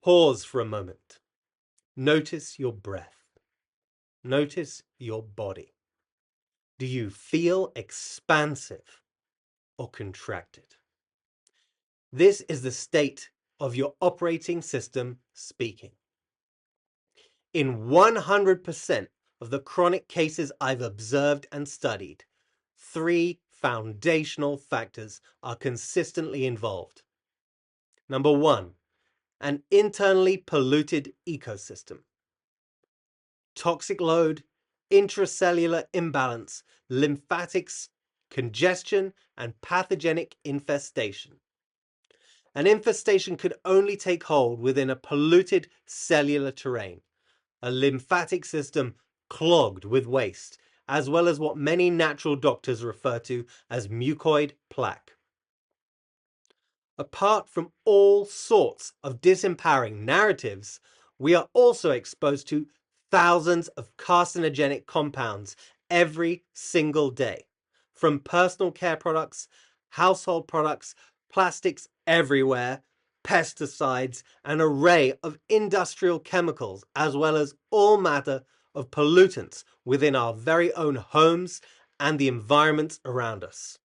Pause for a moment. Notice your breath. Notice your body. Do you feel expansive or contracted? This is the state of your operating system speaking. In 100% of the chronic cases I've observed and studied, 3 foundational factors are consistently involved. Number 1, an internally polluted ecosystem. Toxic load, intracellular imbalance, lymphatics, congestion, and pathogenic infestation. An infestation could only take hold within a polluted cellular terrain, a lymphatic system clogged with waste, as well as what many natural doctors refer to as mucoid plaque. Apart from all sorts of disempowering narratives, we are also exposed to thousands of carcinogenic compounds every single day, from personal care products, household products, plastics everywhere, pesticides, an array of industrial chemicals, as well as all matter of pollutants within our very own homes and the environments around us.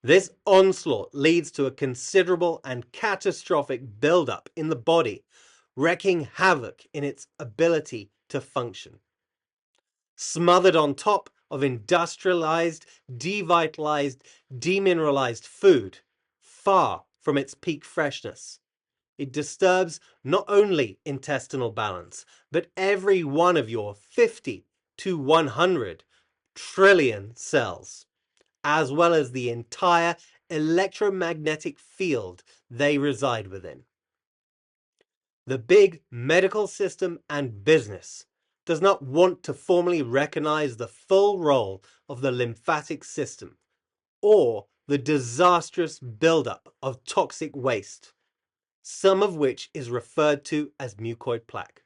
This onslaught leads to a considerable and catastrophic buildup in the body, wreaking havoc in its ability to function. Smothered on top of industrialized, devitalized, demineralized food, far from its peak freshness, it disturbs not only intestinal balance, but every one of your 50 to 100 trillion cells, as well as the entire electromagnetic field they reside within. The big medical system and business does not want to formally recognize the full role of the lymphatic system or the disastrous buildup of toxic waste, some of which is referred to as mucoid plaque.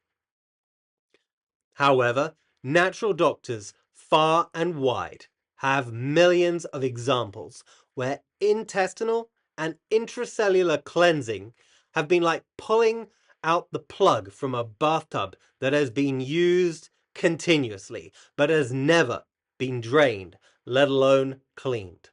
However, natural doctors far and wide have millions of examples where intestinal and intracellular cleansing have been like pulling out the plug from a bathtub that has been used continuously but has never been drained, let alone cleaned.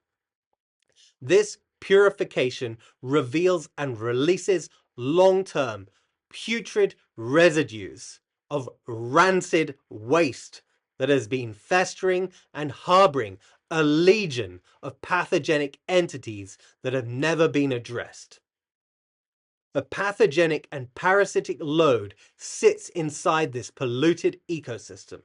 This purification reveals and releases long-term putrid residues of rancid waste that has been festering and harboring a legion of pathogenic entities that have never been addressed. A pathogenic and parasitic load sits inside this polluted ecosystem.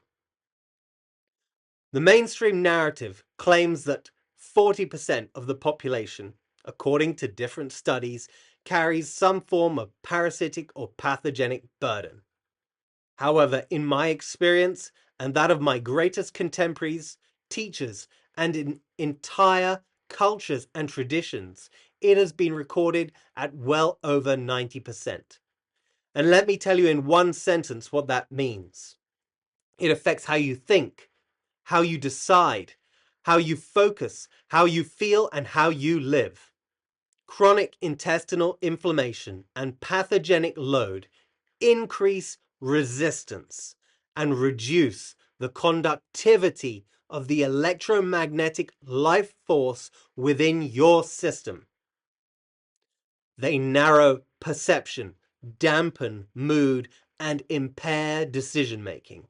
The mainstream narrative claims that 40% of the population, according to different studies, carries some form of parasitic or pathogenic burden. However, in my experience and that of my greatest contemporaries, teachers, and in entire cultures and traditions, it has been recorded at well over 90%. And let me tell you in one sentence what that means. It affects how you think, how you decide, how you focus, how you feel, and how you live. Chronic intestinal inflammation and pathogenic load increase resistance and reduce the conductivity of the electromagnetic life force within your system. They narrow perception, dampen mood, and impair decision making.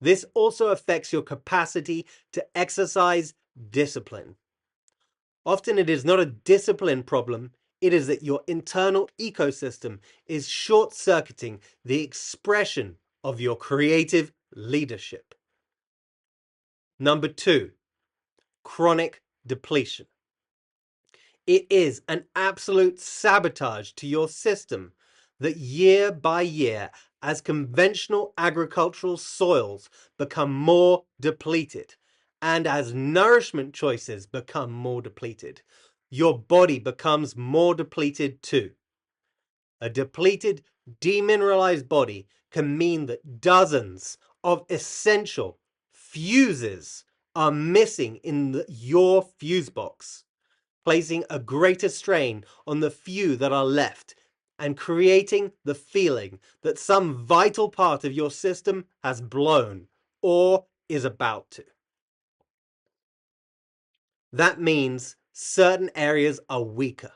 This also affects your capacity to exercise discipline. Often it is not a discipline problem, it is that your internal ecosystem is short-circuiting the expression of your creative leadership. Number 2, chronic depletion. It is an absolute sabotage to your system that year by year, as conventional agricultural soils become more depleted, and as nourishment choices become more depleted, your body becomes more depleted too. A depleted, demineralized body can mean that dozens of essential fuses are missing in your fuse box, placing a greater strain on the few that are left, and creating the feeling that some vital part of your system has blown or is about to. That means certain areas are weaker,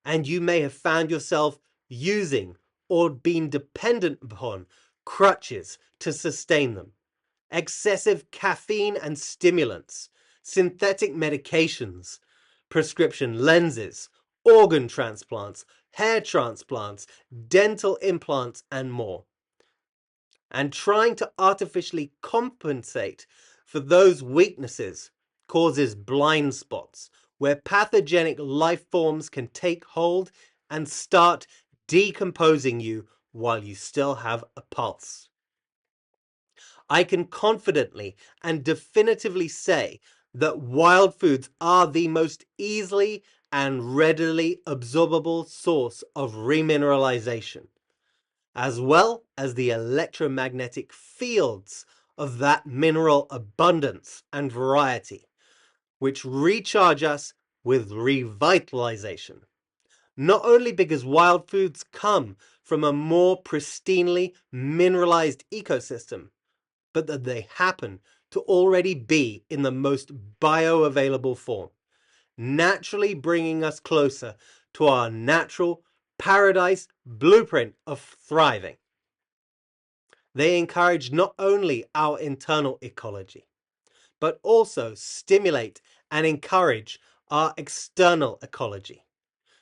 and you may have found yourself using or been dependent upon crutches to sustain them, excessive caffeine and stimulants, synthetic medications, prescription lenses, organ transplants, hair transplants, dental implants, and more. And trying to artificially compensate for those weaknesses causes blind spots where pathogenic life forms can take hold and start decomposing you while you still have a pulse. I can confidently and definitively say that wild foods are the most easily and readily absorbable source of remineralization, as well as the electromagnetic fields of that mineral abundance and variety, which recharge us with revitalization. Not only because wild foods come from a more pristinely mineralized ecosystem, but that they happen to already be in the most bioavailable form, naturally bringing us closer to our natural paradise blueprint of thriving. They encourage not only our internal ecology, but also stimulate and encourage our external ecology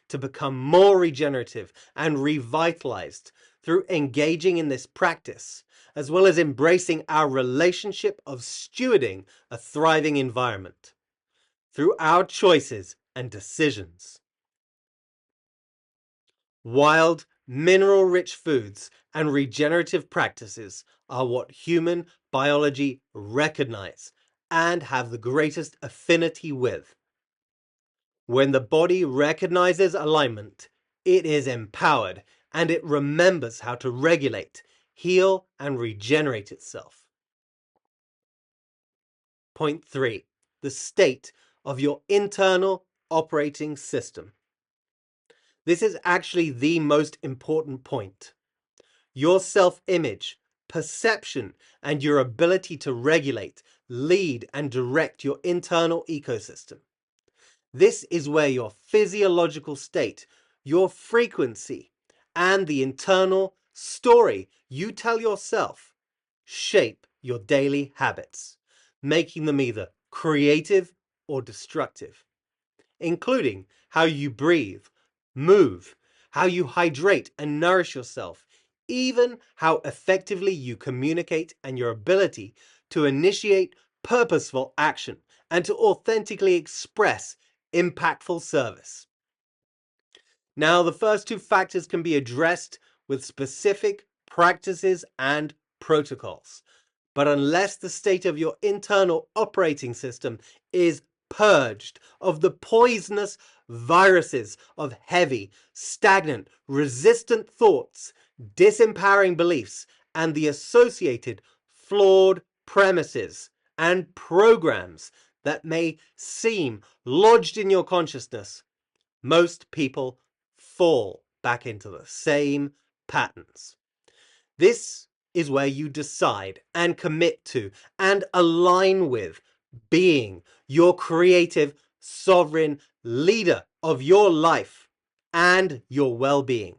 to become more regenerative and revitalized through engaging in this practice, as well as embracing our relationship of stewarding a thriving environment through our choices and decisions. Wild, mineral-rich foods and regenerative practices are what human biology recognize and have the greatest affinity with. When the body recognizes alignment, it is empowered and it remembers how to regulate, heal, and regenerate itself. Point 3. The state of your internal operating system. This is actually the most important point. Your self-image, perception, and your ability to regulate, lead, and direct your internal ecosystem. This is where your physiological state, your frequency, and the internal story you tell yourself shape your daily habits, making them either creative or destructive, including how you breathe, move, how you hydrate and nourish yourself, even how effectively you communicate, and your ability to initiate purposeful action and to authentically express impactful service. Now, the first two factors can be addressed with specific practices and protocols. But unless the state of your internal operating system is purged of the poisonous viruses of heavy, stagnant, resistant thoughts, disempowering beliefs, and the associated flawed premises and programs that may seem lodged in your consciousness, most people fall back into the same patterns. This is where you decide and commit to and align with being your creative, sovereign leader of your life and your well-being.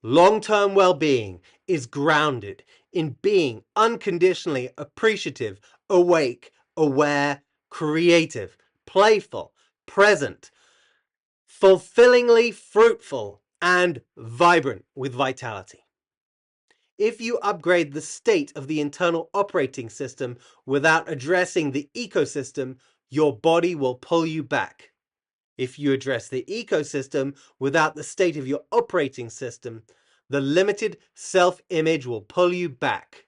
Long-term well-being is grounded in being unconditionally appreciative, awake, aware, creative, playful, present, fulfillingly fruitful, and vibrant with vitality. If you upgrade the state of the internal operating system without addressing the ecosystem, your body will pull you back. If you address the ecosystem without the state of your operating system, the limited self-image will pull you back.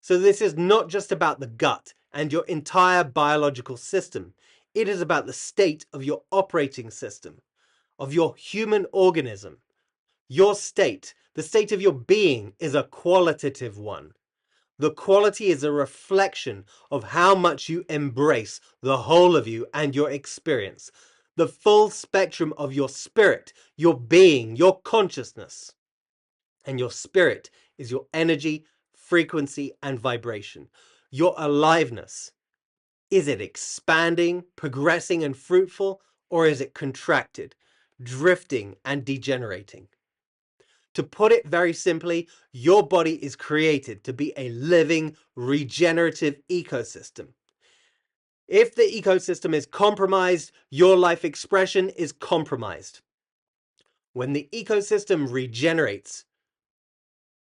So this is not just about the gut and your entire biological system. It is about the state of your operating system, of your human organism. Your state, the state of your being, is a qualitative one. The quality is a reflection of how much you embrace the whole of you and your experience. the full spectrum of your spirit, your being, your consciousness. And your spirit is your energy, frequency, and vibration. Your aliveness. Is it expanding, progressing, and fruitful, or is it contracted, drifting, and degenerating? To put it very simply, your body is created to be a living, regenerative ecosystem. If the ecosystem is compromised, your life expression is compromised. When the ecosystem regenerates,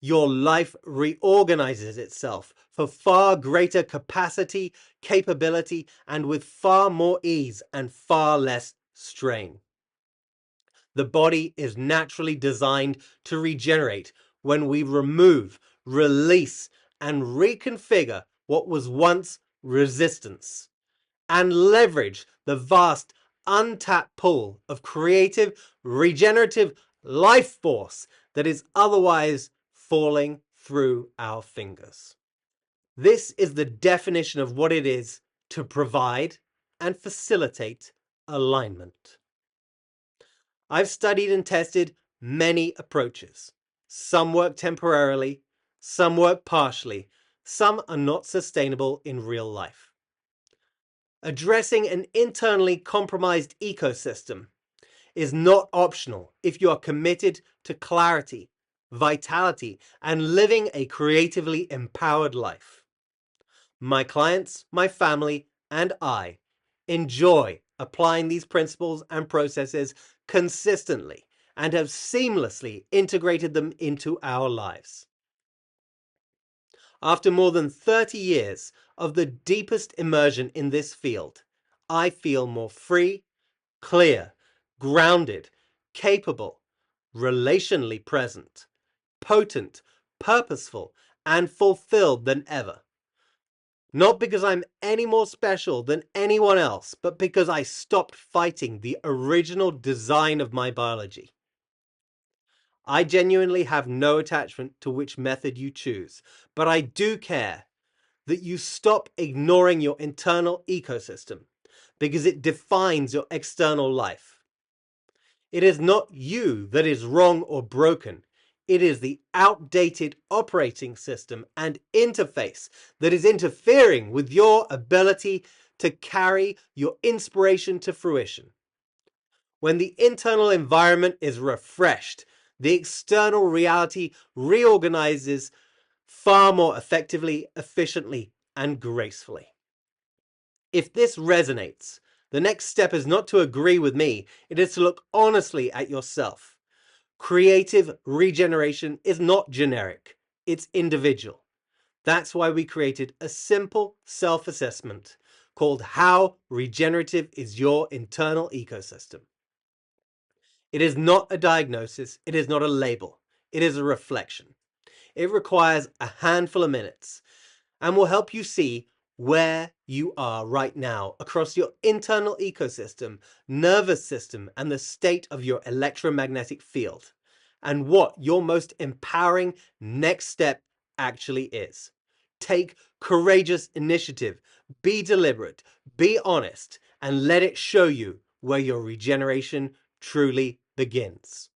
your life reorganizes itself for far greater capacity, capability, and with far more ease and far less strain. The body is naturally designed to regenerate when we remove, release, and reconfigure what was once resistance and leverage the vast untapped pool of creative, regenerative life force that is otherwise falling through our fingers. This is the definition of what it is to provide and facilitate alignment. I've studied and tested many approaches. Some work temporarily, some work partially, some are not sustainable in real life. Addressing an internally compromised ecosystem is not optional if you are committed to clarity, vitality, and living a creatively empowered life. My clients, my family, and I enjoy applying these principles and processes consistently and have seamlessly integrated them into our lives. After more than 30 years of the deepest immersion in this field, I feel more free, clear, grounded, capable, relationally present, potent, purposeful, and fulfilled than ever. Not because I'm any more special than anyone else, but because I stopped fighting the original design of my biology. I genuinely have no attachment to which method you choose, but I do care that you stop ignoring your internal ecosystem because it defines your external life. It is not you that is wrong or broken. It is the outdated operating system and interface that is interfering with your ability to carry your inspiration to fruition. When the internal environment is refreshed, the external reality reorganizes far more effectively, efficiently, and gracefully. If this resonates, the next step is not to agree with me, it is to look honestly at yourself. Creative regeneration is not generic, it's individual. That's why we created a simple self-assessment called How Regenerative is Your Internal Ecosystem. It is not a diagnosis, it is not a label, it is a reflection. It requires a handful of minutes and will help you see where you are right now across your internal ecosystem, nervous system, and the state of your electromagnetic field, and what your most empowering next step actually is. Take courageous initiative, be deliberate, be honest, and let it show you where your regeneration truly begins.